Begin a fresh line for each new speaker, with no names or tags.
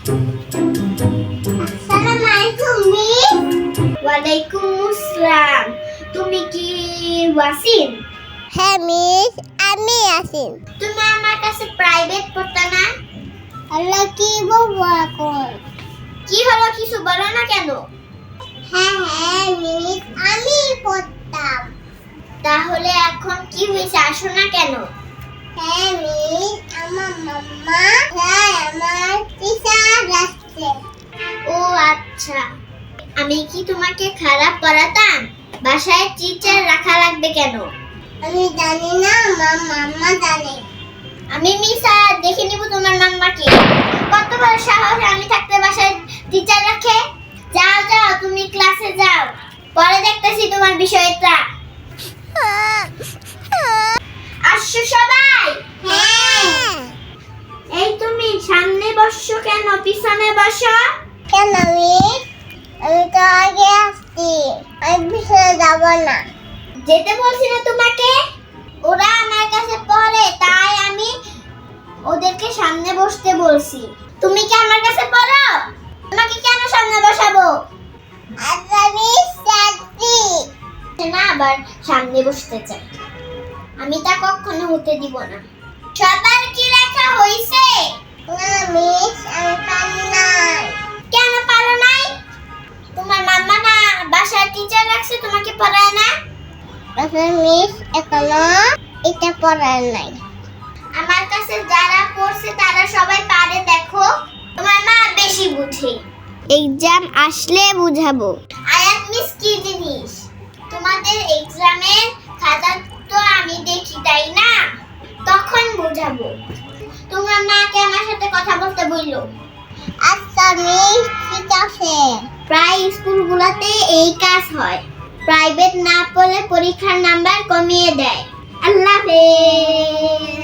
আসসালামু আলাইকুম মিস। ওয়ালাইকুম আসসালাম। তুমি কি ওয়াসিম? হ্যাঁ মিস, আমি আসিম। তুমি আমার কাছে প্রাইভেট পড়তা না? আল্লাহ কি বলবো এখন? কি হলো, কিছু বলো না কেন? হ্যাঁ হ্যাঁ মিস, আমি পড়তাম। তাহলে এখন কি হয়েছে, আসো না কেন? হ্যাঁ মিস, আমার মাম্মা আমার টিচার রাখছে। ও আচ্ছা। আমি কি তোমাকে খারাপ পড়াতাম? বাসায় টিচার রাখা লাগবে কেন? আমি জানি না, আমার মাম্মা জানে। আমি মিসা দেখে নিব তোমার মাম্মাকে। কত বড় সাহস, আমি থাকতে বাসায় টিচার রাখে? যাও যাও, তুমি ক্লাসে যাও, পরে দেখতেছি তোমার বিষয়টা। আসছো সবাই? হ্যাঁ। এই তুমি সামনে বসছো কেন, পিছনে বসো কেন? আমি তো আগে আসছি, আমি পিছনে যাব না। যেতে বলছি না তোমাকে? ওরা আমার কাছে পড়ে, তাই আমি ওদেরকে সামনে বসতে বলছি। তুমি কি আমার কাছে পড়ো? তোমাকে কেন সামনে বসাবো? আচ্ছা মিস, যাচ্ছি না, আবার সামনে বসতে চাই। আমি তা কখনো হতে দিব না। সবার কি লেখা হইছে? না মিস, আমি পারি নাই। কেন পারো নাই? তোমার মাম্মা না বাসায় টিচার রাখছে, তোমাকে পড়ায় না? আসলে মিস, এখনো এটা পড়ায় নাই। আমার কাছে যারা পড়ছে তারা সবাই পারে, দেখো। তোমার মা বেশি বুঝে। এক্সাম আসলে বুঝাবো। আয়াত মিস কি জিনিস? তোমাদের এক্সামের খাতা তো আমি দেখি, তাই না? তখন বুঝাবো। তোমার মাকে আমার সাথে কথা বলতে বললো। আচ্ছা মিস, ঠিক আছে। প্রায় স্কুলগুলোতে এই কাজ হয়। প্রাইভেট না পড়লে পরীক্ষার নাম্বার কমিয়ে দেয়। আল্লাহ হাফেজ।